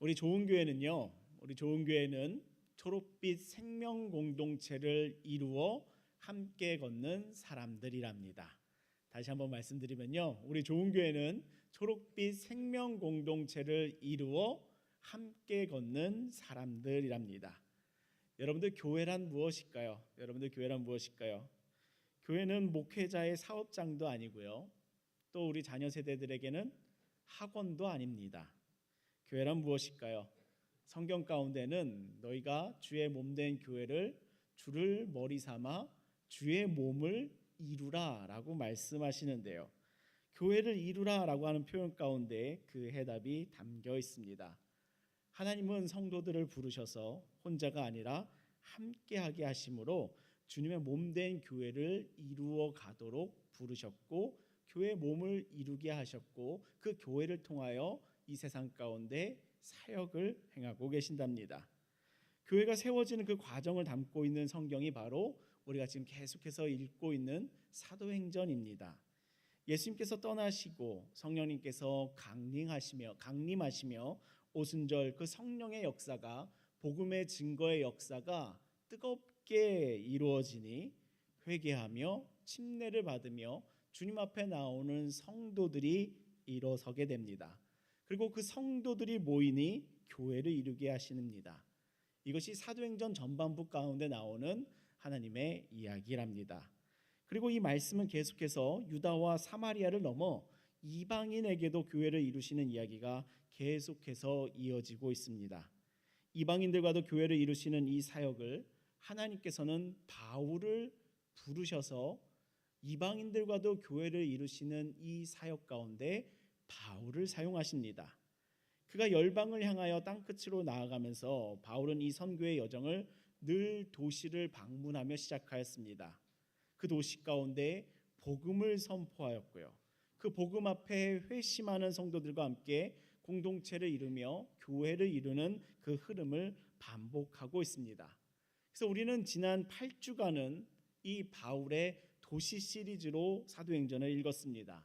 우리 좋은 교회는 초록빛 생명 공동체를 이루어 함께 걷는 사람들이랍니다. 다시 한번 말씀드리면요, 우리 좋은 교회는 초록빛 생명 공동체를 이루어 함께 걷는 사람들이랍니다. 여러분들 교회란 무엇일까요? 교회는 목회자의 사업장도 아니고요, 또 우리 자녀 세대들에게는 학원도 아닙니다. 교회란 무엇일까요? 성경 가운데는 너희가 주의 몸된 교회를 주를 머리 삼아 주의 몸을 이루라 라고 말씀하시는데요, 교회를 이루라 라고 하는 표현 가운데 그 해답이 담겨 있습니다. 하나님은 성도들을 부르셔서 혼자가 아니라 함께하게 하심으로 주님의 몸된 교회를 이루어 가도록 부르셨고, 교회 몸을 이루게 하셨고, 그 교회를 통하여 이 세상 가운데 사역을 행하고 계신답니다. 교회가 세워지는 그 과정을 담고 있는 성경이 바로 우리가 지금 계속해서 읽고 있는 사도행전입니다. 예수님께서 떠나시고 성령님께서 강림하시며 오순절 그 성령의 역사가, 복음의 증거의 역사가 뜨겁게 이루어지니 회개하며 침례를 받으며 주님 앞에 나오는 성도들이 일어서게 됩니다. 그리고 그 성도들이 모이니 교회를 이루게 하시는입니다. 이것이 사도행전 전반부 가운데 나오는 하나님의 이야기랍니다. 그리고 이 말씀은 계속해서 유다와 사마리아를 넘어 이방인에게도 교회를 이루시는 이야기가 계속해서 이어지고 있습니다. 이방인들과도 교회를 이루시는 이 사역을 하나님께서는 바울을 부르셔서 이방인들과도 교회를 이루시는 이 사역 가운데 바울을 사용하십니다. 그가 열방을 향하여 땅끝으로 나아가면서 바울은 이 선교의 여정을 늘 도시를 방문하며 시작하였습니다. 그 도시 가운데 복음을 선포하였고요, 그 복음 앞에 회심하는 성도들과 함께 공동체를 이루며 교회를 이루는 그 흐름을 반복하고 있습니다. 그래서 우리는 지난 8주간은 이 바울의 도시 시리즈로 사도행전을 읽었습니다.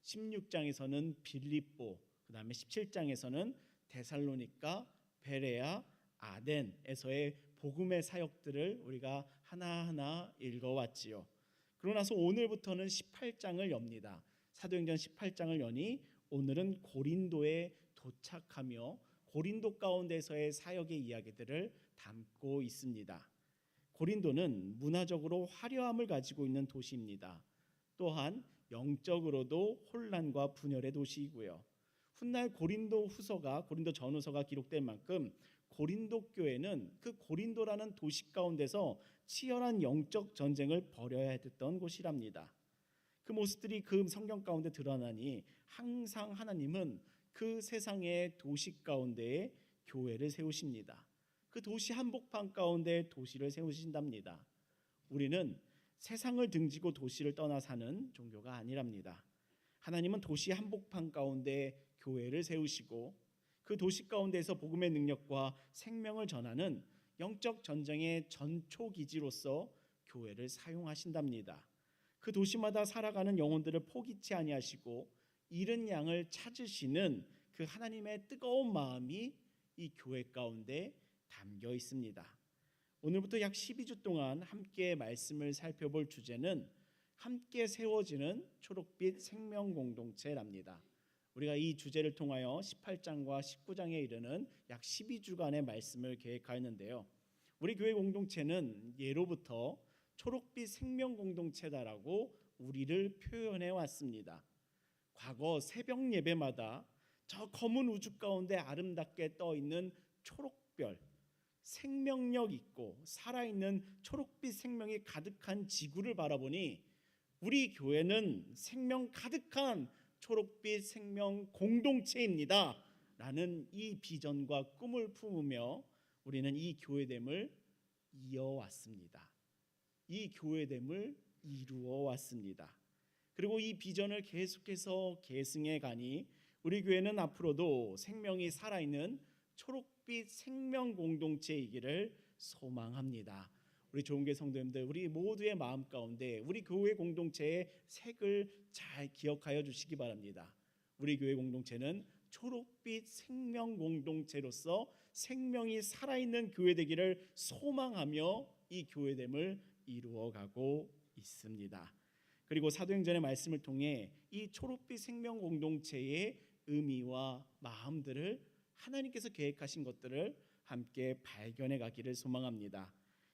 16장에서는 빌립보, 그 다음에 17장에서는 데살로니가, 베레아, 아덴에서의 복음의 사역들을 우리가 하나하나 읽어왔지요. 그러고 나서 오늘부터는 18장을 엽니다. 사도행전 18장을 여니 오늘은 고린도에 도착하며 고린도 가운데서의 사역의 이야기들을 담고 있습니다. 고린도는 문화적으로 화려함을 가지고 있는 도시입니다. 또한 영적으로도 혼란과 분열의 도시이고요, 훗날 고린도 전후서가 기록될 만큼 고린도 교회는 그 고린도라는 도시 가운데서 치열한 영적 전쟁을 벌여야 했던 곳이랍니다. 그 모습들이 그 성경 가운데 드러나니 항상 하나님은 그 세상의 도시 가운데에 교회를 세우십니다. 그 도시 한복판 가운데 도시를 세우신답니다. 우리는 세상을 등지고 도시를 떠나 사는 종교가 아니랍니다. 하나님은 도시 한복판 가운데 교회를 세우시고 그 도시 가운데에서 복음의 능력과 생명을 전하는 영적 전쟁의 전초기지로서 교회를 사용하신답니다. 그 도시마다 살아가는 영혼들을 포기치 아니하시고 잃은 양을 찾으시는 그 하나님의 뜨거운 마음이 이 교회 가운데 담겨 있습니다. 오늘부터 약 12주 동안 함께 말씀을 살펴볼 주제는 함께 세워지는 초록빛 생명 공동체랍니다. 우리가 이 주제를 통하여 18장과 19장에 이르는 약 12주간의 말씀을 계획하였는데요, 우리 교회 공동체는 예로부터 초록빛 생명 공동체다라고 우리를 표현해 왔습니다. 과거 새벽 예배마다 저 검은 우주 가운데 아름답게 떠 있는 초록별, 생명력 있고 살아있는 초록빛 생명이 가득한 지구를 바라보니 우리 교회는 생명 가득한 초록빛 생명 공동체입니다 라는 이 비전과 꿈을 품으며 우리는 이 교회됨을 이어왔습니다. 이 교회됨을 이루어왔습니다. 그리고 이 비전을 계속해서 계승해 가니 우리 교회는 앞으로도 생명이 살아있는 초록빛 생명 공동체이기를 소망합니다. 우리 좋은 교회 성도님들, 우리 모두의 마음 가운데 우리 교회 공동체의 색을 잘 기억하여 주시기 바랍니다. 우리 교회 공동체는 초록빛 생명 공동체로서 생명이 살아있는 교회되기를 소망하며 이 교회됨을 이루어가고 있습니다. 그리고 사도행전의 말씀을 통해 이 초록빛 생명 공동체의 의미와 마음들을 하나님께서 계획하신 것들을 함께 발견해 가기를 소망합니다.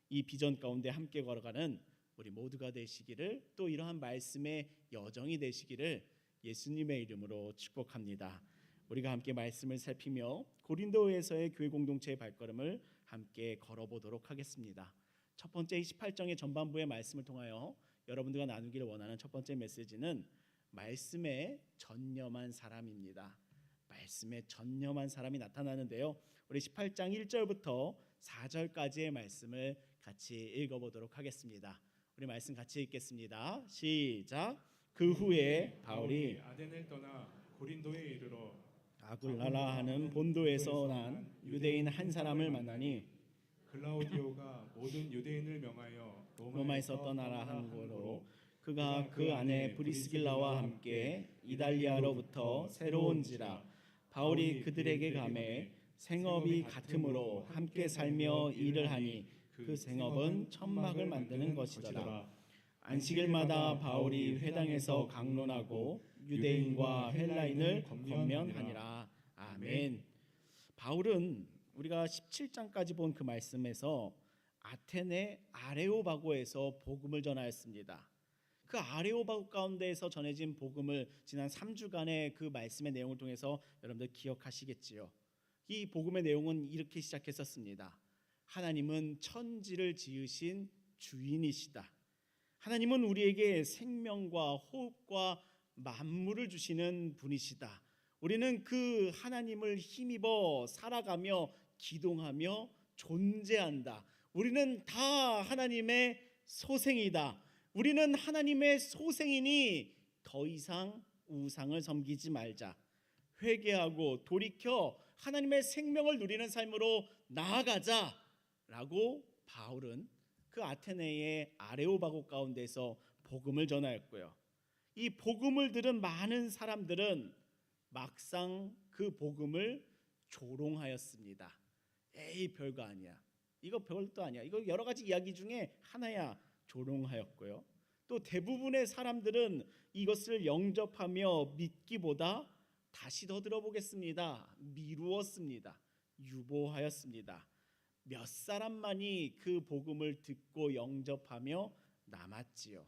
이 비전 가운데 함께 걸어가는 우리 모두가 되시기를, 또 이러한 말씀의 여정이 되시기를 예수님의 이름으로 축복합니다. 우리가 함께 말씀을 살피며 고린도에서의 교회 공동체의 발걸음을 함께 걸어보도록 하겠습니다. 첫 번째 28장의 전반부의 말씀을 통하여 여러분들과 나누기를 원하는 첫 번째 메시지는 말씀에 전념한 사람입니다. 말씀에 전념한 사람이 나타나는데요, 우리 18장 1절부터 4절까지의 말씀을 같이 읽어보도록 하겠습니다. 우리 말씀 같이 읽겠습니다. 시작. 그 후에 바울이 아덴을 떠나 고린도에 이르러 아굴라라 하는 본도에서 난 유대인 한 사람을 만나니 글라우디오가 모든 유대인을 명하여 로마에서 떠나라 한 거로 그가 그 안에 브리스길라와 함께 이달리아로부터 새로운지라. 바울이 그들에게 가매 생업이 같으므로 함께 살며 일을 하니 그 생업은 천막을 만드는 것이더라. 안식일마다 바울이 회당에서 강론하고 유대인과 헬라인을 권면하니라. 아멘. 바울은 우리가 17장까지 본 그 말씀에서 아테네 아레오바고에서 복음을 전하였습니다. 그 아레오바고 가운데에서 전해진 복음을 지난 3주간의 그 말씀의 내용을 통해서 여러분들 기억하시겠지요. 이 복음의 내용은 이렇게 시작했었습니다. 하나님은 천지를 지으신 주인이시다. 하나님은 우리에게 생명과 호흡과 만물을 주시는 분이시다. 우리는 그 하나님을 힘입어 살아가며 기동하며 존재한다. 우리는 다 하나님의 소생이다. 우리는 하나님의 소생이니 더 이상 우상을 섬기지 말자. 회개하고 돌이켜 하나님의 생명을 누리는 삶으로 나아가자라고 바울은 그 아테네의 아레오바고 가운데서 복음을 전하였고요. 이 복음을 들은 많은 사람들은 막상 그 복음을 조롱하였습니다. 에이, 별거 아니야. 이거 별것도 아니야. 이거 여러 가지 이야기 중에 하나야. 조롱하였고요. 또 대부분의 사람들은 이것을 영접하며 믿기보다 다시 더 들어보겠습니다. 미루었습니다. 유보하였습니다. 몇 사람만이 그 복음을 듣고 영접하며 남았지요.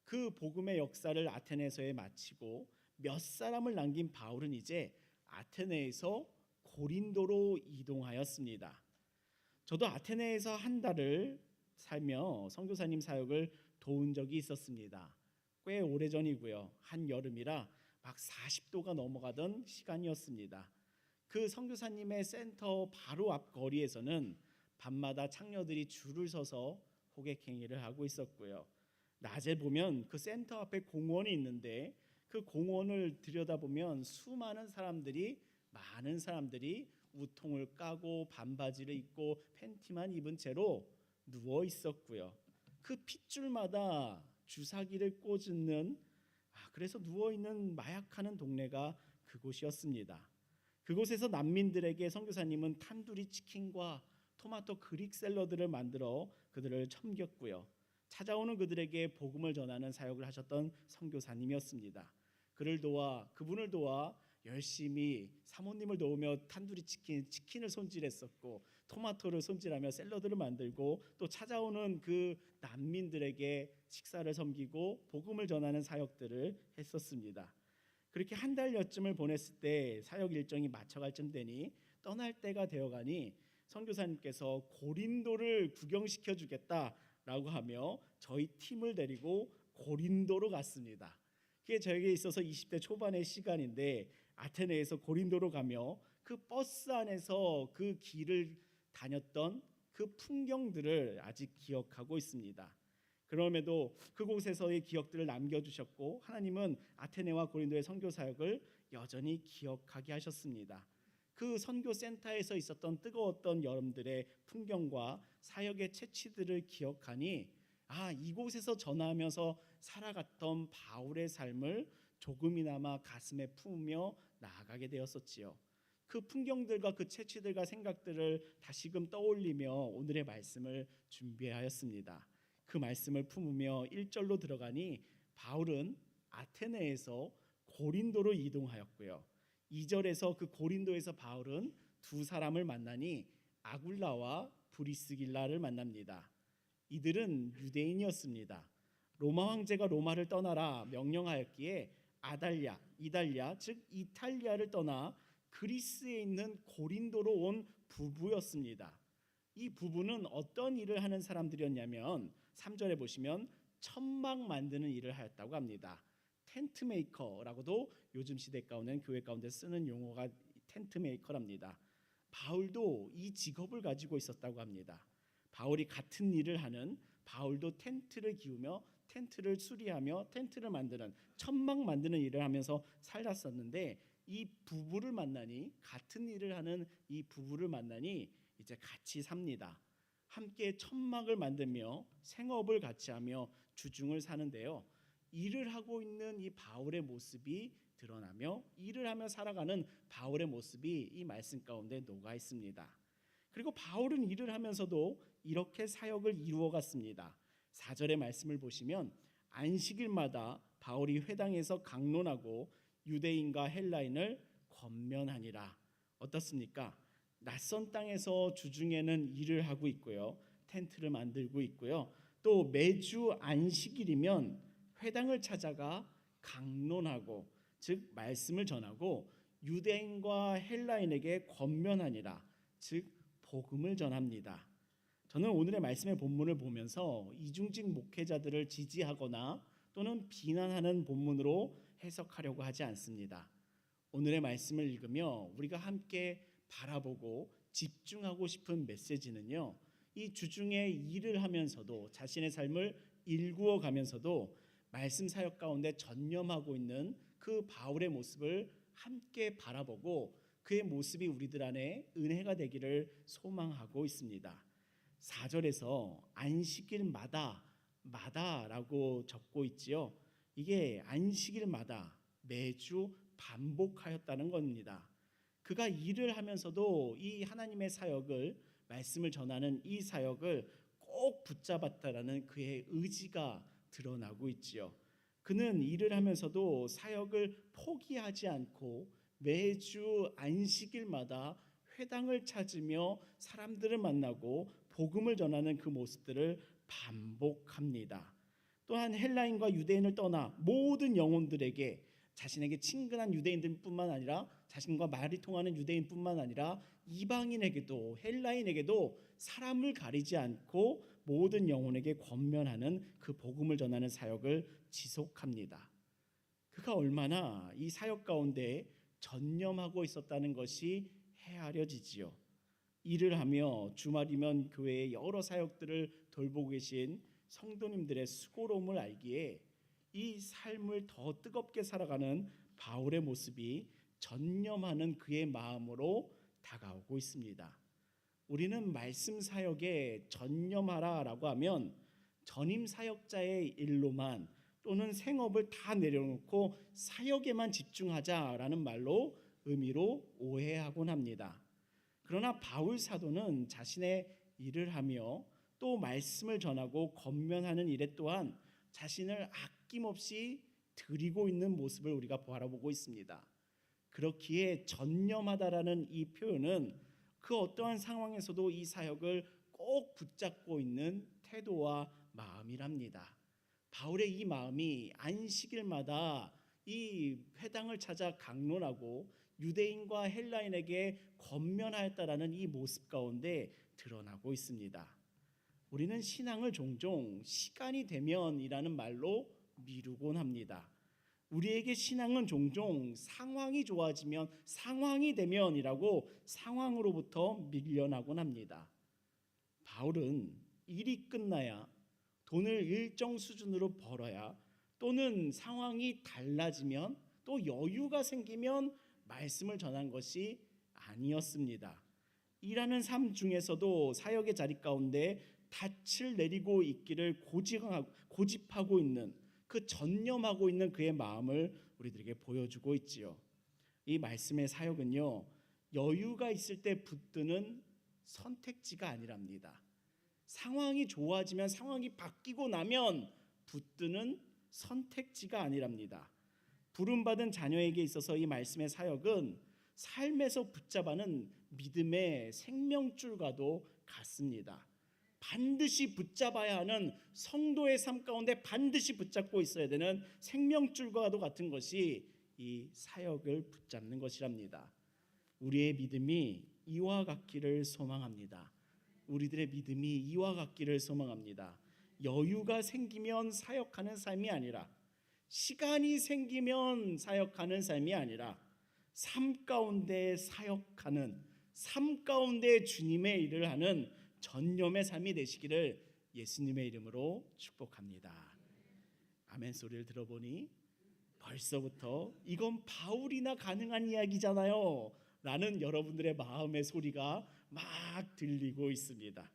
그 복음의 역사를 아테네에서 마치고 몇 사람을 남긴 바울은 이제 아테네에서 고린도로 이동하였습니다. 저도 아테네에서 한 달을 살며 선교사님 사역을 도운 적이 있었습니다. 꽤 오래전이고요. 한여름이라 막 40도가 넘어가던 시간이었습니다. 그 선교사님의 센터 바로 앞 거리에서는 밤마다 창녀들이 줄을 서서 호객행위를 하고 있었고요. 낮에 보면 그 센터 앞에 공원이 있는데 그 공원을 들여다보면 많은 사람들이 우통을 까고 반바지를 입고 팬티만 입은 채로 누워 있었고요. 그 핏줄마다 주사기를 꽂는 그래서 누워 있는 마약하는 동네가 그곳이었습니다. 그곳에서 난민들에게 선교사님은 탄두리 치킨과 토마토 그릭 샐러드를 만들어 그들을 섬겼고요. 찾아오는 그들에게 복음을 전하는 사역을 하셨던 선교사님이었습니다. 그분을 도와 열심히 사모님을 도우며 탄두리 치킨을 손질했었고 토마토를 손질하며 샐러드를 만들고 또 찾아오는 그 난민들에게 식사를 섬기고 복음을 전하는 사역들을 했었습니다. 그렇게 한 달여쯤을 보냈을 때 사역 일정이 맞춰갈 쯤 되니 떠날 때가 되어가니 선교사님께서 고린도를 구경시켜 주겠다라고 하며 저희 팀을 데리고 고린도로 갔습니다. 그게 저에게 있어서 20대 초반의 시간인데 아테네에서 고린도로 가며 그 버스 안에서 그 길을 다녔던 그 풍경들을 아직 기억하고 있습니다. 그럼에도 그곳에서의 기억들을 남겨주셨고 하나님은 아테네와 고린도의 선교 사역을 여전히 기억하게 하셨습니다. 그 선교센터에서 있었던 뜨거웠던 여러분들의 풍경과 사역의 채취들을 기억하니 이곳에서 전하면서 살아갔던 바울의 삶을 조금이나마 가슴에 품으며 나아가게 되었었지요. 그 풍경들과 그 채취들과 생각들을 다시금 떠올리며 오늘의 말씀을 준비하였습니다. 그 말씀을 품으며 1절로 들어가니 바울은 아테네에서 고린도로 이동하였고요. 2절에서 그 고린도에서 바울은 두 사람을 만나니 아굴라와 브리스길라를 만납니다. 이들은 유대인이었습니다. 로마 황제가 로마를 떠나라 명령하였기에 이달리아 즉 이탈리아를 떠나 그리스에 있는 고린도로 온 부부였습니다. 이 부부는 어떤 일을 하는 사람들이었냐면 3절에 보시면 천막 만드는 일을 하였다고 합니다. 텐트 메이커라고도 요즘 시대 가운데 교회 가운데 쓰는 용어가 텐트 메이커랍니다. 바울도 이 직업을 가지고 있었다고 합니다. 바울이 같은 일을 하는 바울도 텐트를 기우며 텐트를 수리하며 텐트를 만드는 천막 만드는 일을 하면서 살았었는데 이 부부를 만나니 같은 일을 하는 이 부부를 만나니 이제 같이 삽니다. 함께 천막을 만들며 생업을 같이 하며 주중을 사는데요. 일을 하고 있는 이 바울의 모습이 드러나며 일을 하며 살아가는 바울의 모습이 이 말씀 가운데 녹아 있습니다. 그리고 바울은 일을 하면서도 이렇게 사역을 이루어갔습니다. 4절의 말씀을 보시면 안식일마다 바울이 회당에서 강론하고 유대인과 헬라인을 권면하니라. 어떻습니까? 낯선 땅에서 주중에는 일을 하고 있고요. 텐트를 만들고 있고요. 또 매주 안식일이면 회당을 찾아가 강론하고 즉 말씀을 전하고 유대인과 헬라인에게 권면하니라. 즉 복음을 전합니다. 저는 오늘의 말씀의 본문을 보면서 이중직 목회자들을 지지하거나 또는 비난하는 본문으로 해석하려고 하지 않습니다. 오늘의 말씀을 읽으며 우리가 함께 바라보고 집중하고 싶은 메시지는요. 이 주중에 일을 하면서도 자신의 삶을 일구어 가면서도 말씀 사역 가운데 전념하고 있는 그 바울의 모습을 함께 바라보고 그의 모습이 우리들 안에 은혜가 되기를 소망하고 있습니다. 4절에서 안식일마다라고 적고 있지요. 이게 안식일마다 매주 반복하였다는 겁니다. 그가 일을 하면서도 이 하나님의 사역을 말씀을 전하는 이 사역을 꼭 붙잡았다라는 그의 의지가 드러나고 있지요. 그는 일을 하면서도 사역을 포기하지 않고 매주 안식일마다 회당을 찾으며 사람들을 만나고 복음을 전하는 그 모습들을 반복합니다. 또한 헬라인과 유대인을 떠나 모든 영혼들에게 자신에게 친근한 유대인들뿐만 아니라 자신과 말이 통하는 유대인뿐만 아니라 이방인에게도 헬라인에게도 사람을 가리지 않고 모든 영혼에게 권면하는 그 복음을 전하는 사역을 지속합니다. 그가 얼마나 이 사역 가운데 전념하고 있었다는 것이 헤아려지지요. 일을 하며 주말이면 교회의 여러 사역들을 돌보고 계신 성도님들의 수고로움을 알기에 이 삶을 더 뜨겁게 살아가는 바울의 모습이 전념하는 그의 마음으로 다가오고 있습니다. 우리는 말씀 사역에 전념하라라고 하면 전임 사역자의 일로만 또는 생업을 다 내려놓고 사역에만 집중하자라는 말로 의미로 오해하곤 합니다. 그러나 바울 사도는 자신의 일을 하며 또 말씀을 전하고 권면하는 일에 또한 자신을 아낌없이 드리고 있는 모습을 우리가 바라보고 있습니다. 그렇기에 전념하다라는 이 표현은 그 어떠한 상황에서도 이 사역을 꼭 붙잡고 있는 태도와 마음이랍니다. 바울의 이 마음이 안식일마다 이 회당을 찾아 강론하고 유대인과 헬라인에게 권면하였다라는 이 모습 가운데 드러나고 있습니다. 우리는 신앙을 종종 시간이 되면이라는 말로 미루곤 합니다. 우리에게 신앙은 종종 상황이 좋아지면 상황이 되면이라고 상황으로부터 밀려나곤 합니다. 바울은 일이 끝나야 돈을 일정 수준으로 벌어야 또는 상황이 달라지면 또 여유가 생기면 말씀을 전한 것이 아니었습니다. 일하는 삶 중에서도 사역의 자리 가운데 닻을 내리고 있기를 고집하고 있는 그 전념하고 있는 그의 마음을 우리들에게 보여주고 있지요. 이 말씀의 사역은요, 여유가 있을 때 붙드는 선택지가 아니랍니다. 상황이 좋아지면, 상황이 바뀌고 나면 붙드는 선택지가 아니랍니다. 부름받은 자녀에게 있어서 이 말씀의 사역은 삶에서 붙잡아는 믿음의 생명줄과도 같습니다. 반드시 붙잡아야 하는, 성도의 삶 가운데 반드시 붙잡고 있어야 되는 생명줄과도 같은 것이 이 사역을 붙잡는 것이랍니다. 우리의 믿음이 이와 같기를 소망합니다. 우리들의 믿음이 이와 같기를 소망합니다. 여유가 생기면 사역하는 삶이 아니라, 시간이 생기면 사역하는 삶이 아니라, 삶 가운데 사역하는, 삶 가운데 주님의 일을 하는 전념의 삶이 되시기를 예수님의 이름으로 축복합니다. 아멘 소리를 들어보니 벌써부터 이건 바울이나 가능한 이야기잖아요 라는 여러분들의 마음의 소리가 막 들리고 있습니다.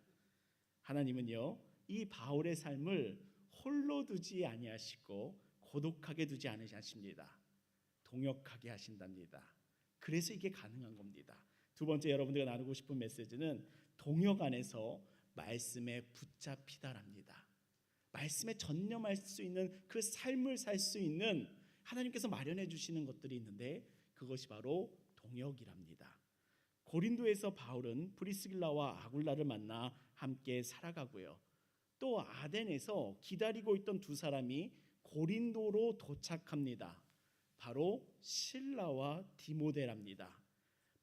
하나님은요, 이 바울의 삶을 홀로 두지 아니하시고 고독하게 두지 않으십니다. 동역하게 하신답니다. 그래서 이게 가능한 겁니다. 두 번째 여러분들과 나누고 싶은 메시지는 동역 안에서 말씀에 붙잡히다랍니다. 말씀에 전념할 수 있는 그 삶을 살 수 있는 하나님께서 마련해 주시는 것들이 있는데 그것이 바로 동역이랍니다. 고린도에서 바울은 브리스길라와 아굴라를 만나 함께 살아가고요. 또 아덴에서 기다리고 있던 두 사람이 고린도로 도착합니다. 바로 실라와 디모데랍니다.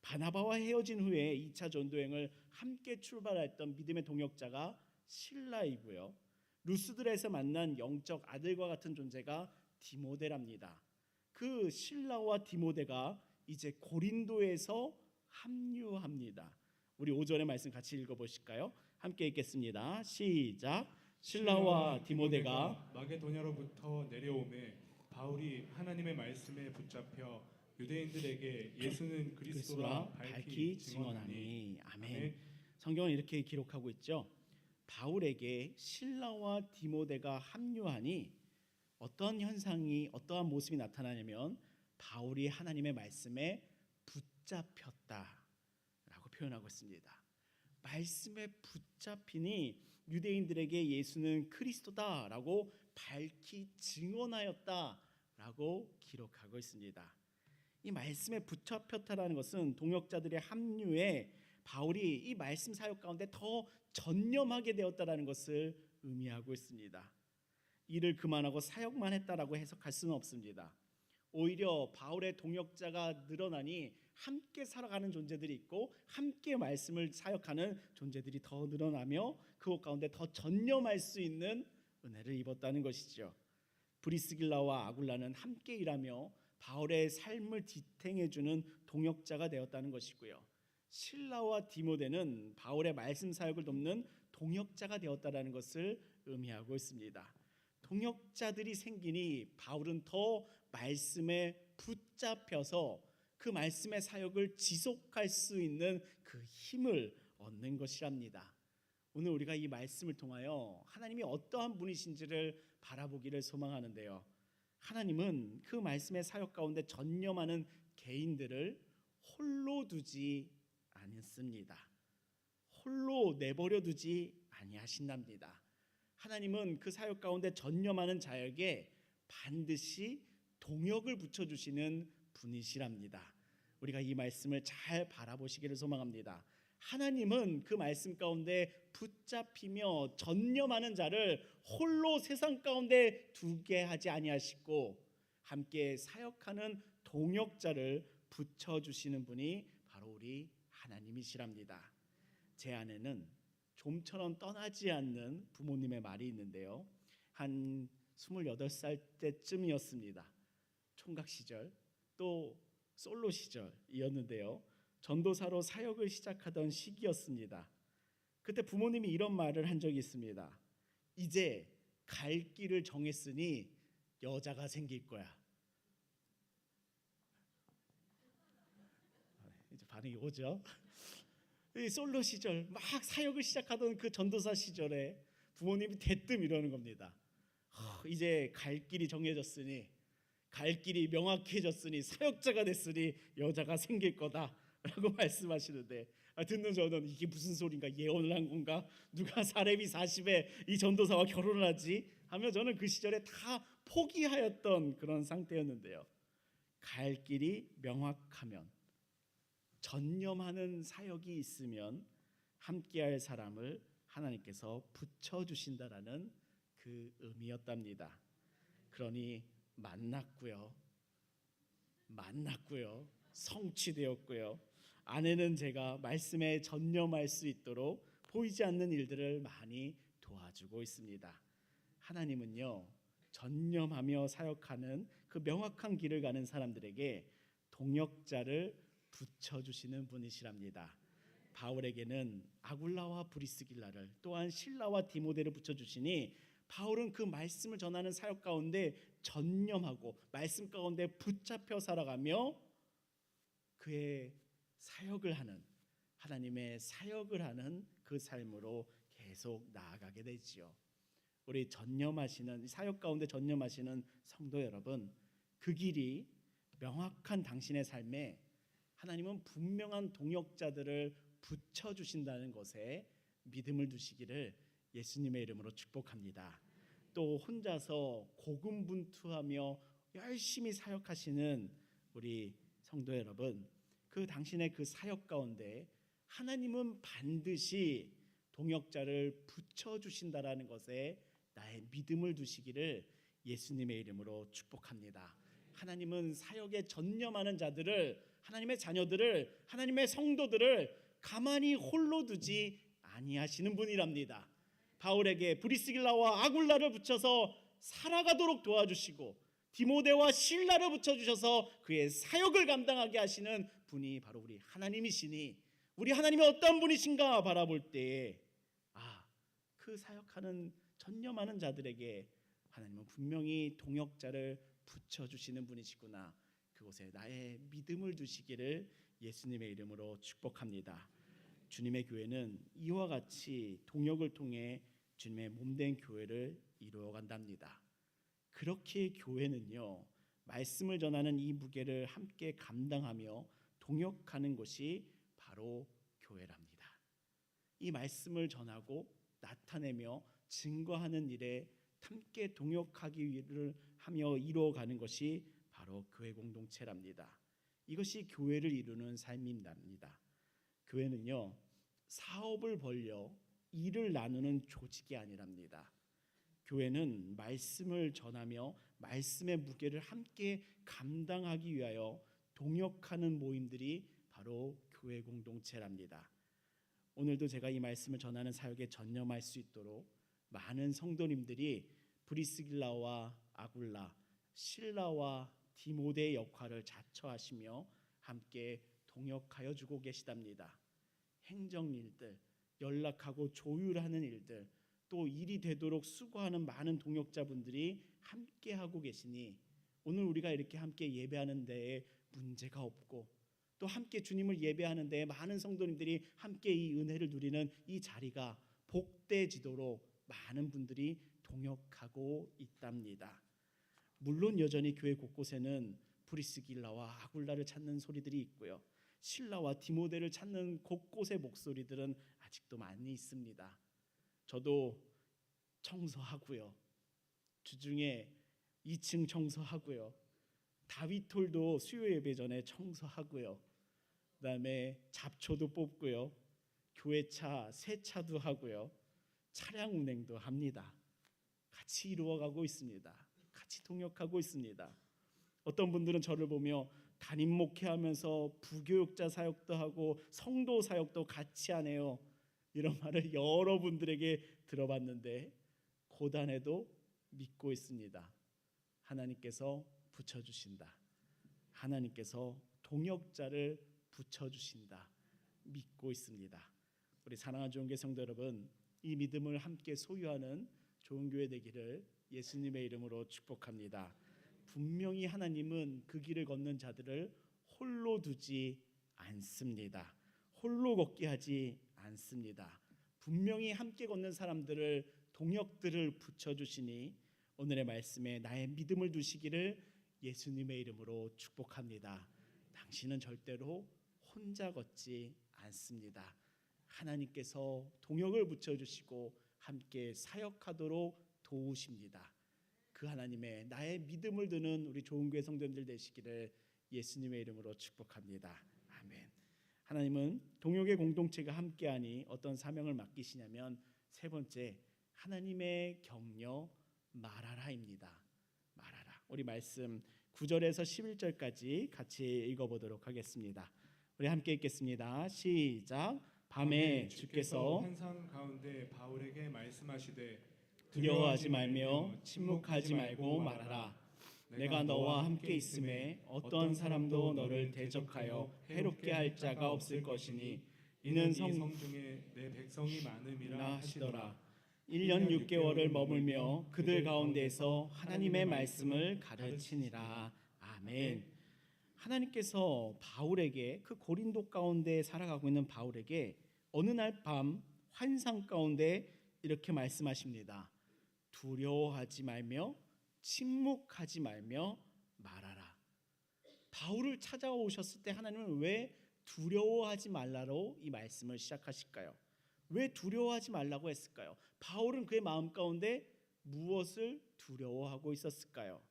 바나바와 헤어진 후에 2차 전도행을 함께 출발했던 믿음의 동역자가 실라이고요. 루스드라에서 만난 영적 아들과 같은 존재가 디모데랍니다. 그 실라와 디모데가 이제 고린도에서 합류합니다. 우리 5절의 말씀 같이 읽어보실까요? 함께 읽겠습니다. 시작. 실라와 디모데가 마게도냐로부터 내려오매 바울이 하나님의 말씀에 붙잡혀 유대인들에게 예수는 그리스도라 밝히 증언하니. 아멘. 성경은 이렇게 기록하고 있죠. 바울에게 실라와 디모데가 합류하니 어떤 현상이, 어떠한 모습이 나타나냐면 바울이 하나님의 말씀에 붙잡혔다라고 표현하고 있습니다. 말씀에 붙잡히니 유대인들에게 예수는 그리스도다라고 밝히 증언하였다라고 기록하고 있습니다. 이 말씀에 붙잡혔다라는 것은 동역자들의 합류에 바울이 이 말씀 사역 가운데 더 전념하게 되었다라는 것을 의미하고 있습니다. 일을 그만하고 사역만 했다라고 해석할 수는 없습니다. 오히려 바울의 동역자가 늘어나니 함께 살아가는 존재들이 있고 함께 말씀을 사역하는 존재들이 더 늘어나며 그것 가운데 더 전념할 수 있는 은혜를 입었다는 것이죠. 브리스길라와 아굴라는 함께 일하며 바울의 삶을 지탱해주는 동역자가 되었다는 것이고요. 실라와 디모데는 바울의 말씀 사역을 돕는 동역자가 되었다는 것을 의미하고 있습니다. 동역자들이 생기니 바울은 더 말씀에 붙잡혀서 그 말씀의 사역을 지속할 수 있는 그 힘을 얻는 것이랍니다. 오늘 우리가 이 말씀을 통하여 하나님이 어떠한 분이신지를 바라보기를 소망하는데요. 하나님은 그 말씀의 사역 가운데 전념하는 개인들을 홀로 두지 않습니다. 홀로 내버려 두지 아니하신답니다. 하나님은 그 사역 가운데 전념하는 자에게 반드시 동역을 붙여주시는 분이시랍니다. 우리가 이 말씀을 잘 바라보시기를 소망합니다. 하나님은 그 말씀 가운데 붙잡히며 전념하는 자를 홀로 세상 가운데 두게 하지 아니하시고 함께 사역하는 동역자를 붙여주시는 분이 바로 우리 하나님이시랍니다. 제 안에는 좀처럼 떠나지 않는 부모님의 말이 있는데요. 한 28살 때쯤이었습니다. 총각 시절 또 솔로 시절이었는데요. 전도사로 사역을 시작하던 시기였습니다. 그때 부모님이 이런 말을 한 적이 있습니다. 이제 갈 길을 정했으니 여자가 생길 거야. 이제 반응이 오죠. 이 솔로 시절 막 사역을 시작하던 그 전도사 시절에 부모님이 대뜸 이러는 겁니다. 이제 갈 길이 정해졌으니 갈 길이 명확해졌으니 사역자가 됐으니 여자가 생길 거다라고 말씀하시는데 듣는 저는 이게 무슨 소린가? 예언을 한 건가? 누가 사렙이 40에 이 전도사와 결혼을 하지? 하며 저는 그 시절에 다 포기하였던 그런 상태였는데요. 갈 길이 명확하면, 전념하는 사역이 있으면 함께할 사람을 하나님께서 붙여주신다라는 그 의미였답니다. 그러니 만났고요, 성취되었고요. 아내는 제가 말씀에 전념할 수 있도록 보이지 않는 일들을 많이 도와주고 있습니다. 하나님은요, 전념하며 사역하는 그 명확한 길을 가는 사람들에게 동역자를 붙여주시는 분이시랍니다. 바울에게는 아굴라와 브리스길라를, 또한 실라와 디모데를 붙여주시니 바울은 그 말씀을 전하는 사역 가운데 전념하고 말씀 가운데 붙잡혀 살아가며 그의 사역을 하는, 하나님의 사역을 하는 그 삶으로 계속 나아가게 되지요. 우리 전념하시는, 사역 가운데 전념하시는 성도 여러분, 그 길이 명확한 당신의 삶에 하나님은 분명한 동역자들을 붙여주신다는 것에 믿음을 두시기를 예수님의 이름으로 축복합니다. 또 혼자서 고군분투하며 열심히 사역하시는 우리 성도 여러분, 그 당신의 그 사역 가운데 하나님은 반드시 동역자를 붙여주신다라는 것에 나의 믿음을 두시기를 예수님의 이름으로 축복합니다. 하나님은 사역에 전념하는 자들을, 하나님의 자녀들을, 하나님의 성도들을 가만히 홀로 두지 아니하시는 분이랍니다. 바울에게 브리스길라와 아굴라를 붙여서 살아가도록 도와주시고 디모데와 실라를 붙여주셔서 그의 사역을 감당하게 하시는 분이 바로 우리 하나님이시니, 우리 하나님이 어떤 분이신가 바라볼 때에 그 사역하는 전념하는 자들에게 하나님은 분명히 동역자를 붙여주시는 분이시구나, 그곳에 나의 믿음을 두시기를 예수님의 이름으로 축복합니다. 주님의 교회는 이와 같이 동역을 통해 주님의 몸된 교회를 이루어간답니다. 그렇게 교회는요, 말씀을 전하는 이 무게를 함께 감당하며 동역하는 것이 바로 교회랍니다. 이 말씀을 전하고 나타내며 증거하는 일에 함께 동역하기를 하며 이루어가는 것이 바로 교회 공동체랍니다. 이것이 교회를 이루는 삶입니다. 교회는요, 사업을 벌려 일을 나누는 조직이 아니랍니다. 교회는 말씀을 전하며 말씀의 무게를 함께 감당하기 위하여 동역하는 모임들이 바로 교회 공동체랍니다. 오늘도 제가 이 말씀을 전하는 사역에 전념할 수 있도록 많은 성도님들이 브리스길라와 아굴라, 실라와 디모데의 역할을 자처하시며 함께 동역하여 주고 계시답니다. 행정일들, 연락하고 조율하는 일들, 또 일이 되도록 수고하는 많은 동역자분들이 함께 하고 계시니 오늘 우리가 이렇게 함께 예배하는 데에 문제가 없고, 또 함께 주님을 예배하는 데에 많은 성도님들이 함께 이 은혜를 누리는 이 자리가 복되지도록 많은 분들이 동역하고 있답니다. 물론 여전히 교회 곳곳에는 브리스길라와 아굴라를 찾는 소리들이 있고요, 실라와 디모데를 찾는 곳곳의 목소리들은 아직도 많이 있습니다. 저도 청소하고요, 주중에 2층 청소하고요, 다윗홀도 수요 예배 전에 청소하고요, 그다음에 잡초도 뽑고요, 교회차 세차도 하고요, 차량 운행도 합니다. 같이 이루어가고 있습니다. 같이 동역하고 있습니다. 어떤 분들은 저를 보며 담임 목회하면서 부교육자 사역도 하고 성도 사역도 같이 하네요, 이런 말을 여러분들에게 들어봤는데 고단해도 믿고 있습니다. 하나님께서 붙여주신다. 하나님께서 동역자를 붙여주신다. 믿고 있습니다. 우리 사랑하는 좋은교회 성도 여러분, 이 믿음을 함께 소유하는 좋은 교회 되기를 예수님의 이름으로 축복합니다. 분명히 하나님은 그 길을 걷는 자들을 홀로 두지 않습니다. 홀로 걷게 하지 않습니다. 분명히 함께 걷는 사람들을, 동역들을 붙여주시니 오늘의 말씀에 나의 믿음을 두시기를 예수님의 이름으로 축복합니다. 당신은 절대로 혼자 걷지 않습니다. 하나님께서 동역을 붙여주시고 함께 사역하도록 도우십니다. 그 하나님의 나의 믿음을 두는 우리 좋은교회 성도님들 되시기를 예수님의 이름으로 축복합니다. 아멘. 하나님은 동역의 공동체가 함께하니 어떤 사명을 맡기시냐면 세 번째, 하나님의 격려 말하라입니다. 말하라. 우리 말씀 9절에서 11절까지 같이 읽어보도록 하겠습니다. 우리 함께 읽겠습니다. 시작. 밤에 주께서 환상 가운데 바울에게 말씀하시되 두려워하지 말며 침묵하지 말고 말하라. 내가 너와 함께 있음에 어떤 사람도 너를 대적하여 해롭게 할 자가 없을 것이니 이는 이 성 중에 내 백성이 많음이라 하시더라. 1년 6개월을 머물며 그들 가운데에서 하나님의 말씀을 가르치니라. 아멘. 하나님께서 바울에게, 그 고린도 가운데 살아가고 있는 바울에게 어느 날 밤 환상 가운데 이렇게 말씀하십니다. 두려워하지 말며 침묵하지 말며 말하라. 바울을 찾아오셨을 때 하나님은 왜 두려워하지 말라로 이 말씀을 시작하실까요? 왜 두려워하지 말라고 했을까요? 바울은 그의 마음 가운데 무엇을 두려워하고 있었을까요?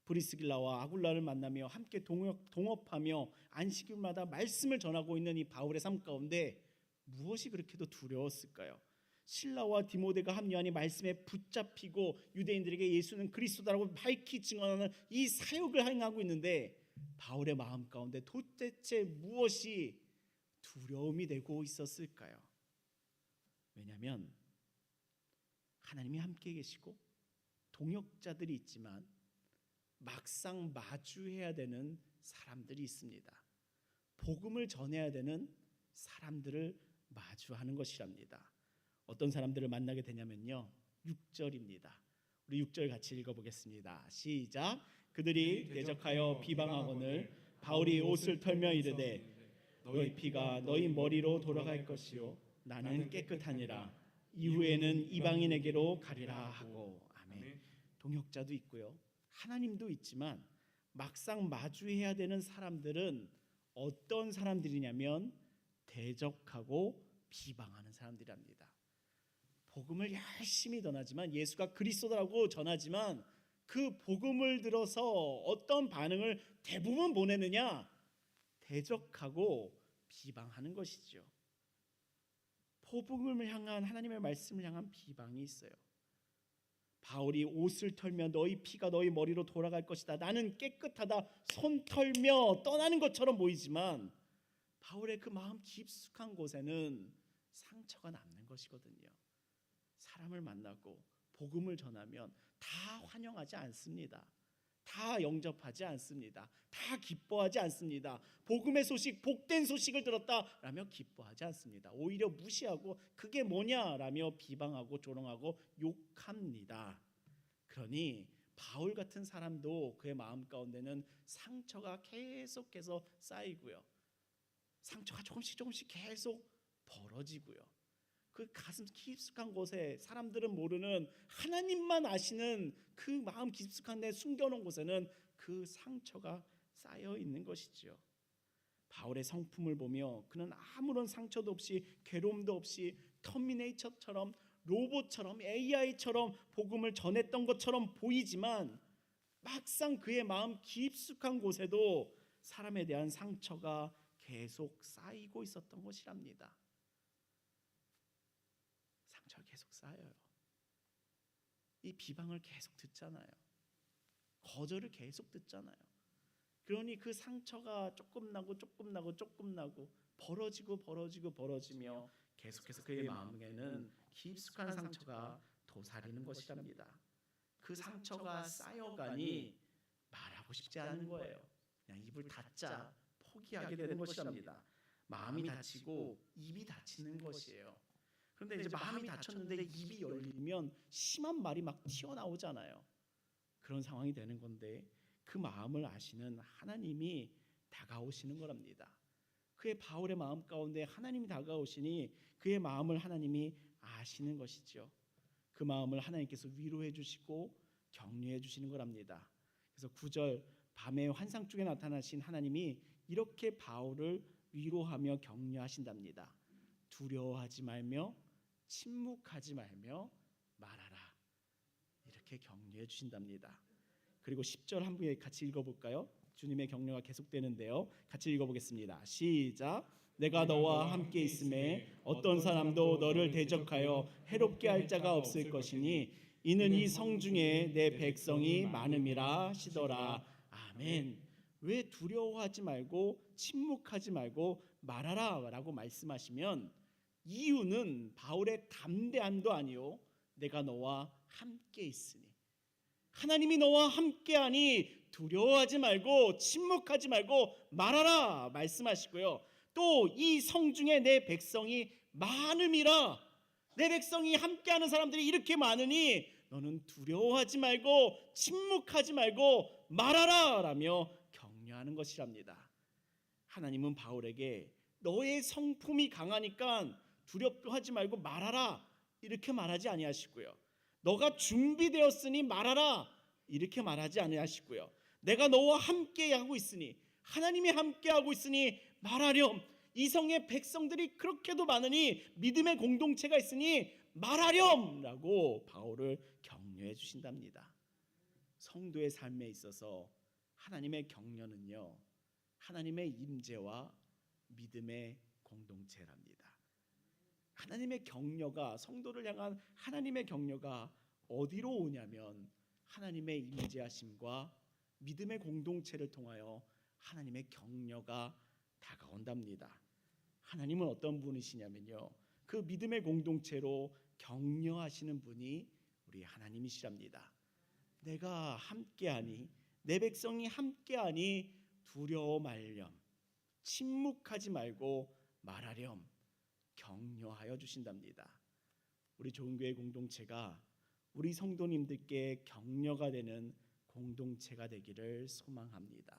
브리스길라와 아굴라를 만나며 함께 동업하며 안식일마다 말씀을 전하고 있는 이 바울의 삶 가운데 무엇이 그렇게도 두려웠을까요? 실라와 디모데가 합류하니 말씀에 붙잡히고 유대인들에게 예수는 그리스도다라고 밝히 증언하는 이 사역을 행하고 있는데 바울의 마음 가운데 도대체 무엇이 두려움이 되고 있었을까요? 왜냐하면 하나님이 함께 계시고 동역자들이 있지만 막상 마주해야 되는 사람들이 있습니다. 복음을 전해야 되는 사람들을 마주하는 것이랍니다. 어떤 사람들을 만나게 되냐면요, 6절입니다. 우리 6절 같이 읽어보겠습니다. 시작. 그들이 대적하여 비방하거늘 바울이 옷을 털며 이르되 너희 피가 너희 머리로 돌아갈 것이요 나는 깨끗하니라. 이후에는 이방인에게로 가리라 하고. 아멘. 동역자도 있고요, 하나님도 있지만 막상 마주해야 되는 사람들은 어떤 사람들이냐면 대적하고 비방하는 사람들이랍니다. 복음을 열심히 전하지만, 예수가 그리스도라고 전하지만 그 복음을 들어서 어떤 반응을 대부분 보내느냐? 대적하고 비방하는 것이죠. 복음을 향한, 하나님의 말씀을 향한 비방이 있어요. 바울이 옷을 털며 너희 피가 너희 머리로 돌아갈 것이다, 나는 깨끗하다, 손 털며 떠나는 것처럼 보이지만 바울의 그 마음 깊숙한 곳에는 상처가 남는 것이거든요. 사람을 만나고 복음을 전하면 다 환영하지 않습니다. 다 영접하지 않습니다. 다 기뻐하지 않습니다. 복음의 소식, 복된 소식을 들었다라며 기뻐하지 않습니다. 오히려 무시하고 그게 뭐냐라며 비방하고 조롱하고 욕합니다. 그러니 바울 같은 사람도 그의 마음 가운데는 상처가 계속해서 쌓이고요, 상처가 조금씩 계속 벌어지고요, 그 가슴 깊숙한 곳에, 사람들은 모르는 하나님만 아시는 그 마음 깊숙한 데 숨겨놓은 곳에는 그 상처가 쌓여 있는 것이죠. 바울의 성품을 보며 그는 아무런 상처도 없이, 괴로움도 없이 터미네이터처럼, 로봇처럼, AI처럼 복음을 전했던 것처럼 보이지만 막상 그의 마음 깊숙한 곳에도 사람에 대한 상처가 계속 쌓이고 있었던 것이랍니다. 상처가 계속 쌓여요. 이 비방을 계속 듣잖아요. 거절을 계속 듣잖아요. 그러니 그 상처가 조금 나고 벌어지며 계속해서 그의 마음에는 깊숙한 상처가 도사리는 것이랍니다. 그 상처가 쌓여가니 말하고 싶지 않은 거예요. 그냥 입을 닫자, 포기하게 되는 것이랍니다. 마음이 닫히고 입이 닫히는 것이에요. 그런데 이제 마음이 닫혔는데 입이 열리면 심한 말이 막 튀어나오잖아요. 그런 상황이 되는 건데 그 마음을 아시는 하나님이 다가오시는 거랍니다. 그의 바울의 마음 가운데 하나님이 다가오시니 그의 마음을 하나님이 아시는 것이죠. 그 마음을 하나님께서 위로해 주시고 격려해 주시는 거랍니다. 그래서 9절, 밤의 환상 중에 나타나신 하나님이 이렇게 바울을 위로하며 격려하신답니다. 두려워하지 말며 침묵하지 말며 말하라. 이렇게 격려해 주신답니다. 그리고 10절 한 부에 같이 읽어볼까요? 주님의 격려가 계속되는데요. 같이 읽어보겠습니다. 시작. 내가 너와 함께 있음에 어떤 사람도 너를 대적하여 해롭게 할 자가 없을 것이니 이는 이 성 중에 내 백성이 많음이라 하시더라. 아멘. 왜 두려워하지 말고 침묵하지 말고 말하라 라고 말씀하시면 이유는 바울의 담대함도 아니요 내가 너와 함께 있으니, 하나님이 너와 함께하니 두려워하지 말고 침묵하지 말고 말하라 말씀하시고요. 또 이 성 중에 내 백성이 많음이라, 내 백성이 함께하는 사람들이 이렇게 많으니 너는 두려워하지 말고 침묵하지 말고 말하라 라며 격려하는 것이랍니다. 하나님은 바울에게 너의 성품이 강하니까 두렵하지 말고 말하라 이렇게 말하지 아니하시고요. 너가 준비되었으니 말하라 이렇게 말하지 아니하시고요. 내가 너와 함께하고 있으니, 하나님이 함께하고 있으니 말하렴. 이 성의 백성들이 그렇게도 많으니 믿음의 공동체가 있으니 말하렴 라고 바울을 격려해 주신답니다. 성도의 삶에 있어서 하나님의 격려는요, 하나님의 임재와 믿음의 공동체랍니다. 하나님의 격려가, 성도를 향한 하나님의 격려가 어디로 오냐면 하나님의 임재하심과 믿음의 공동체를 통하여 하나님의 격려가 다가온답니다. 하나님은 어떤 분이시냐면요, 그 믿음의 공동체로 격려하시는 분이 우리 하나님이시랍니다. 내가 함께하니, 내 백성이 함께하니 두려워 말렴, 침묵하지 말고 말하렴, 격려하여 주신답니다. 우리 좋은교회 공동체가 우리 성도님들께 격려가 되는 공동체가 되기를 소망합니다.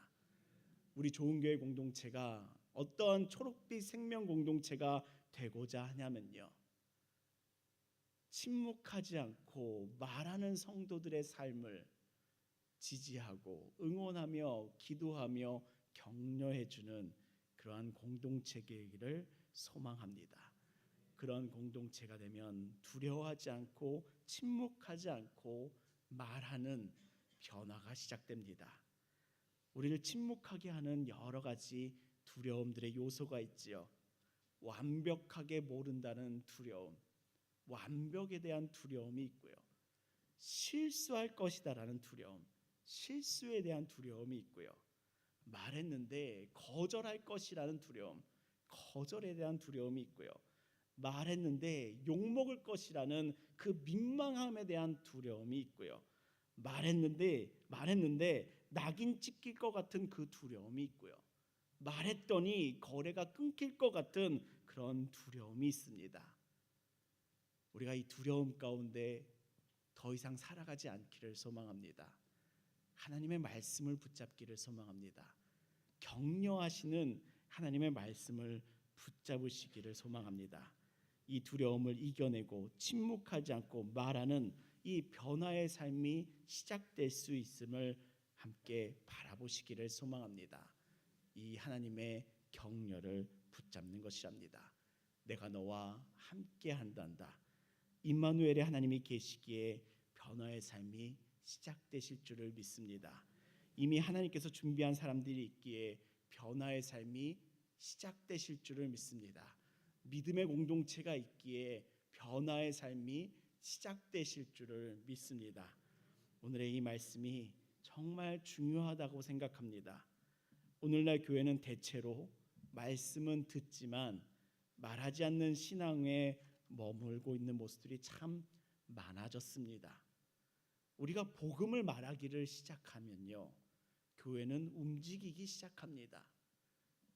우리 좋은교회 공동체가 어떤 초록빛 생명 공동체가 되고자 하냐면요, 침묵하지 않고 말하는 성도들의 삶을 지지하고 응원하며 기도하며 격려해주는 그러한 공동체이기를 소망합니다. 그런 공동체가 되면 두려워하지 않고 침묵하지 않고 말하는 변화가 시작됩니다. 우리를 침묵하게 하는 여러 가지 두려움들의 요소가 있지요. 완벽하게 모른다는 두려움, 완벽에 대한 두려움이 있고요. 실수할 것이다라는 두려움, 실수에 대한 두려움이 있고요. 말했는데 거절할 것이라는 두려움, 거절에 대한 두려움이 있고요. 말했는데 욕먹을 것이라는 그 민망함에 대한 두려움이 있고요. 말했는데 낙인 찍힐 것 같은 그 두려움이 있고요. 말했더니 거래가 끊길 것 같은 그런 두려움이 있습니다. 우리가 이 두려움 가운데 더 이상 살아가지 않기를 소망합니다. 하나님의 말씀을 붙잡기를 소망합니다. 격려하시는 하나님의 말씀을 붙잡으시기를 소망합니다. 이 두려움을 이겨내고 침묵하지 않고 말하는 이 변화의 삶이 시작될 수 있음을 함께 바라보시기를 소망합니다. 이 하나님의 격려를 붙잡는 것이랍니다. 내가 너와 함께 한단다. 임마누엘의 하나님이 계시기에 변화의 삶이 시작되실 줄을 믿습니다. 이미 하나님께서 준비한 사람들이 있기에 변화의 삶이 시작되실 줄을 믿습니다. 믿음의 공동체가 있기에 변화의 삶이 시작되실 줄을 믿습니다. 오늘의 이 말씀이 정말 중요하다고 생각합니다. 오늘날 교회는 대체로 말씀은 듣지만 말하지 않는 신앙에 머물고 있는 모습들이 참 많아졌습니다. 우리가 복음을 말하기를 시작하면요, 교회는 움직이기 시작합니다.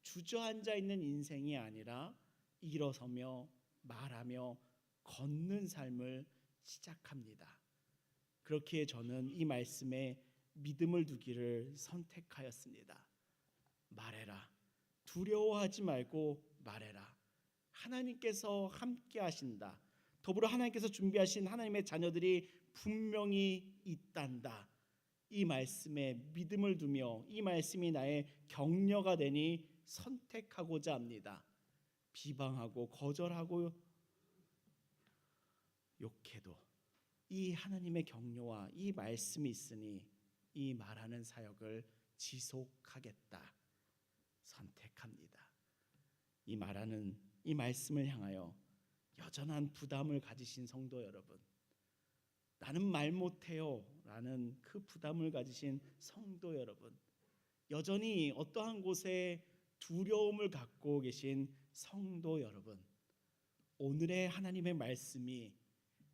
주저앉아 있는 인생이 아니라 일어서며 말하며 걷는 삶을 시작합니다. 그렇기에 저는 이 말씀에 믿음을 두기를 선택하였습니다. 말해라. 두려워하지 말고 말해라. 하나님께서 함께 하신다. 더불어 하나님께서 준비하신 하나님의 자녀들이 분명히 있단다. 이 말씀에 믿음을 두며 이 말씀이 나의 격려가 되니 선택하고자 합니다. 비방하고 거절하고 욕해도 이 하나님의 격려와 이 말씀이 있으니 이 말하는 사역을 지속하겠다. 선택합니다. 이 말하는 이 말씀을 향하여 여전한 부담을 가지신 성도 여러분, 나는 말 못해요 라는 그 부담을 가지신 성도 여러분, 여전히 어떠한 곳에 두려움을 갖고 계신 성도 여러분, 오늘의 하나님의 말씀이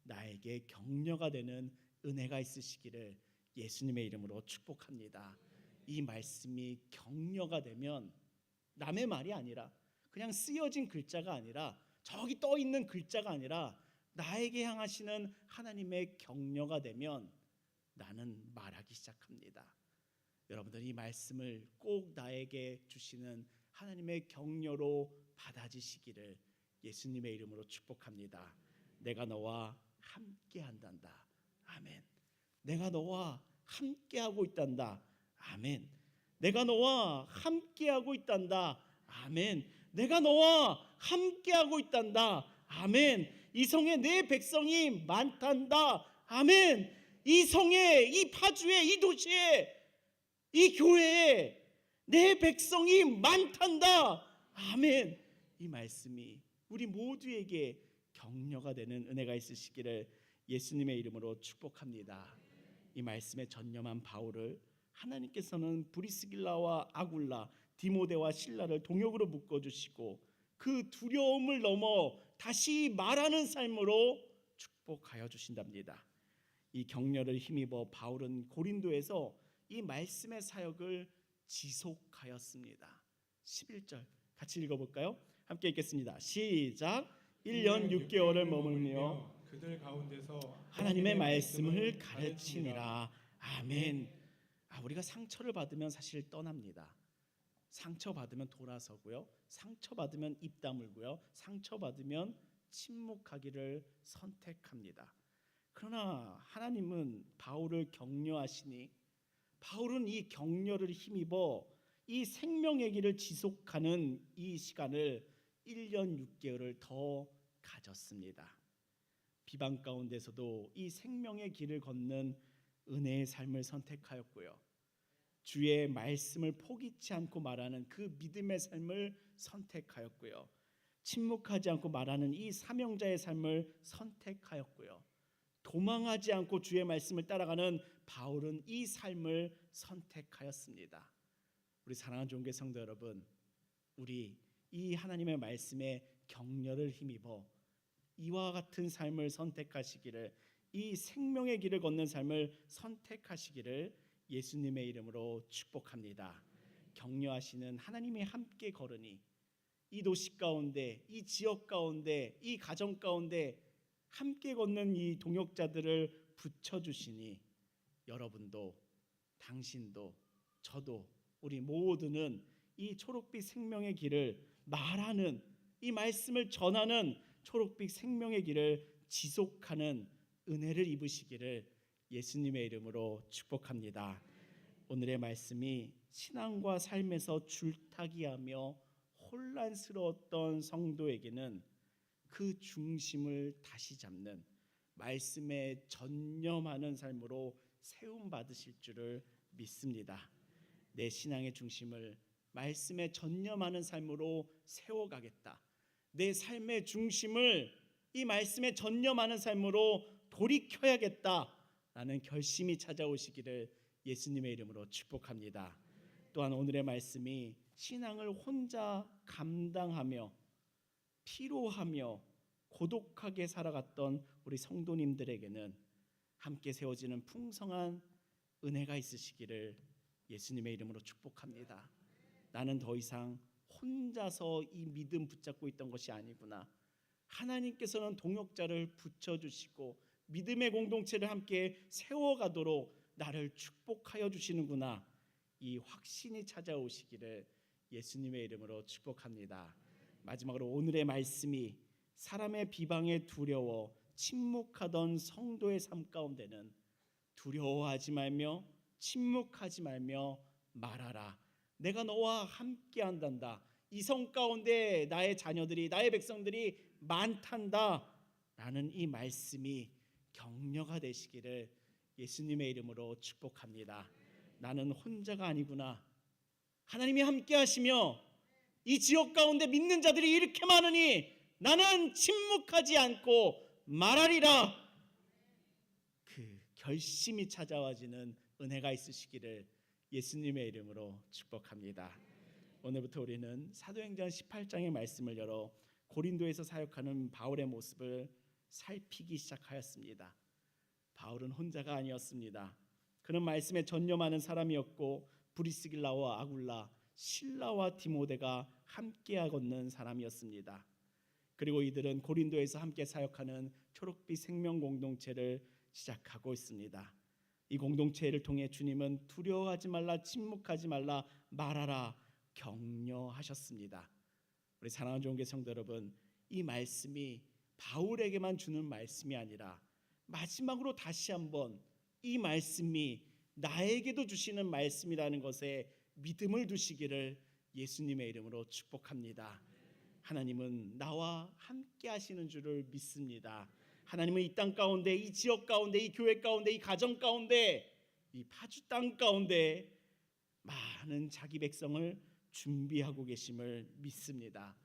나에게 격려가 되는 은혜가 있으시기를 예수님의 이름으로 축복합니다. 이 말씀이 격려가 되면 남의 말이 아니라 그냥 쓰여진 글자가 아니라 저기 떠 있는 글자가 아니라 나에게 향하시는 하나님의 격려가 되면 나는 말하기 시작합니다. 여러분들 이 말씀을 꼭 나에게 주시는 하나님의 격려로 받아지시기를 예수님의 이름으로 축복합니다. 내가 너와 함께 한단다. 아멘. 내가 너와 함께하고 있단다. 아멘. 내가 너와 함께하고 있단다. 아멘. 내가 너와 함께하고 있단다. 아멘. 이 성에 내 백성이 많단다. 아멘. 이 성에, 이 파주에, 이 도시에, 이 교회에 내 백성이 많단다. 아멘. 이 말씀이 우리 모두에게 격려가 되는 은혜가 있으시기를 예수님의 이름으로 축복합니다. 이 말씀에 전념한 바울을 하나님께서는 브리스길라와 아굴라, 디모데와 실라를 동역으로 묶어주시고 그 두려움을 넘어 다시 말하는 삶으로 축복하여 주신답니다. 이 격려를 힘입어 바울은 고린도에서 이 말씀의 사역을 지속하였습니다. 11절 같이 읽어볼까요? 함께 읽겠습니다. 시작. 1년 6개월을 머물며 그들 가운데서 하나님의 말씀을 가르치니라. 아멘. 우리가 상처를 받으면 사실 떠납니다. 상처받으면 돌아서고요. 상처받으면 입 다물고요. 상처받으면 침묵하기를 선택합니다. 그러나 하나님은 바울을 격려하시니 바울은 이 격려를 힘입어 이 생명의 길을 지속하는 이 시간을 1년 6개월을 더 가졌습니다. 비방 가운데서도 이 생명의 길을 걷는 은혜의 삶을 선택하였고요. 주의 말씀을 포기치 않고 말하는 그 믿음의 삶을 선택하였고요. 침묵하지 않고 말하는 이 사명자의 삶을 선택하였고요. 도망하지 않고 주의 말씀을 따라가는 바울은 이 삶을 선택하였습니다. 우리 사랑하는 종교 성도 여러분, 우리 이 하나님의 말씀에 격려를 힘입어 이와 같은 삶을 선택하시기를, 이 생명의 길을 걷는 삶을 선택하시기를 예수님의 이름으로 축복합니다. 격려하시는 하나님이 함께 걸으니 이 도시 가운데, 이 지역 가운데, 이 가정 가운데 함께 걷는 이 동역자들을 붙여주시니 여러분도, 당신도, 저도, 우리 모두는 이 초록빛 생명의 길을 말하는, 이 말씀을 전하는 초록빛 생명의 길을 지속하는 은혜를 입으시기를 예수님의 이름으로 축복합니다. 오늘의 말씀이 신앙과 삶에서 줄타기하며 혼란스러웠던 성도에게는 그 중심을 다시 잡는 말씀에 전념하는 삶으로 세움 받으실 줄을 믿습니다. 내 신앙의 중심을 말씀에 전념하는 삶으로 세워가겠다. 내 삶의 중심을 이 말씀에 전념하는 삶으로 돌이켜야겠다라는 결심이 찾아오시기를 예수님의 이름으로 축복합니다. 또한 오늘의 말씀이 신앙을 혼자 감당하며 피로하며 고독하게 살아갔던 우리 성도님들에게는 함께 세워지는 풍성한 은혜가 있으시기를 예수님의 이름으로 축복합니다. 나는 더 이상 혼자서 이 믿음 붙잡고 있던 것이 아니구나. 하나님께서는 동역자를 붙여주시고 믿음의 공동체를 함께 세워가도록 나를 축복하여 주시는구나. 이 확신이 찾아오시기를 예수님의 이름으로 축복합니다. 마지막으로 오늘의 말씀이 사람의 비방에 두려워 침묵하던 성도의 삶 가운데는 두려워하지 말며 침묵하지 말며 말하라. 내가 너와 함께 한단다. 이 성 가운데 나의 자녀들이, 나의 백성들이 많단다 라는 이 말씀이 격려가 되시기를 예수님의 이름으로 축복합니다. 나는 혼자가 아니구나. 하나님이 함께 하시며 이 지역 가운데 믿는 자들이 이렇게 많으니 나는 침묵하지 않고 말하리라. 그 결심이 찾아와지는 은혜가 있으시기를 예수님의 이름으로 축복합니다. 오늘부터 우리는 사도행전 18장의 말씀을 열어 고린도에서 사역하는 바울의 모습을 살피기 시작하였습니다. 바울은 혼자가 아니었습니다. 그는 말씀에 전념하는 사람이었고 브리스길라와 아굴라, 실라와 디모데가 함께 걷는 사람이었습니다. 그리고 이들은 고린도에서 함께 사역하는 초록빛 생명 공동체를 시작하고 있습니다. 이 공동체를 통해 주님은 두려워하지 말라, 침묵하지 말라, 말하라 격려하셨습니다. 우리 사랑하는 종교 성도 여러분, 이 말씀이 바울에게만 주는 말씀이 아니라 마지막으로 다시 한번 이 말씀이 나에게도 주시는 말씀이라는 것에 믿음을 두시기를 예수님의 이름으로 축복합니다. 하나님은 나와 함께 하시는 줄을 믿습니다. 하나님은 이 땅 가운데, 이 지역 가운데, 이 교회 가운데, 이 가정 가운데, 이 파주 땅 가운데 많은 자기 백성을 준비하고 계심을 믿습니다.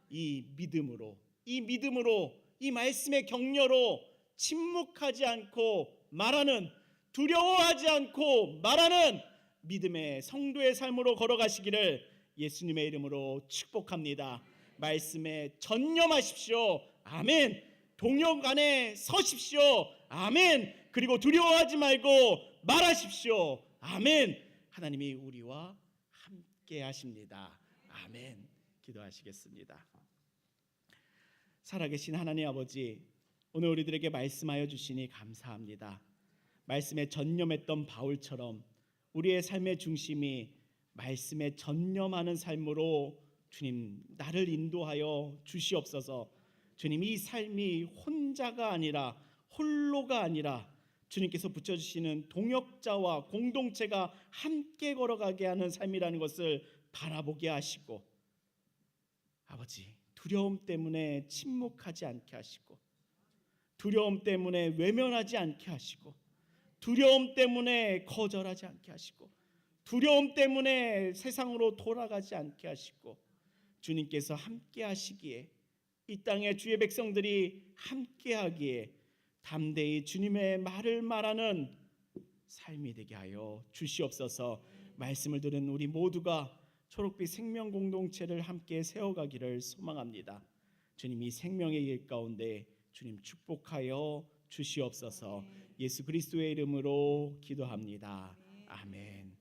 이 믿음으로 이 말씀의 격려로 침묵하지 않고 말하는, 두려워하지 않고 말하는 믿음의 성도의 삶으로 걸어가시기를 예수님의 이름으로 축복합니다. 말씀에 전념하십시오. 아멘. 동역 안에 서십시오. 아멘. 그리고 두려워하지 말고 말하십시오. 아멘. 하나님이 우리와 함께 하십니다. 아멘. 기도하시겠습니다. 살아계신 하나님 아버지, 오늘 우리들에게 말씀하여 주시니 감사합니다. 말씀에 전념했던 바울처럼 우리의 삶의 중심이 말씀에 전념하는 삶으로 주님 나를 인도하여 주시옵소서. 주님, 이 삶이 혼자가 아니라 홀로가 아니라 주님께서 붙여주시는 동역자와 공동체가 함께 걸어가게 하는 삶이라는 것을 바라보게 하시고, 아버지, 두려움 때문에 침묵하지 않게 하시고, 두려움 때문에 외면하지 않게 하시고, 두려움 때문에 거절하지 않게 하시고, 두려움 때문에 세상으로 돌아가지 않게 하시고, 주님께서 함께 하시기에, 이 땅의 주의 백성들이 함께 하기에 담대히 주님의 말을 말하는 삶이 되게 하여 주시옵소서. 말씀을 들은 우리 모두가 초록빛 생명 공동체를 함께 세워가기를 소망합니다. 주님, 이 생명의 길 가운데 주님 축복하여 주시옵소서. 예수 그리스도의 이름으로 기도합니다. 아멘.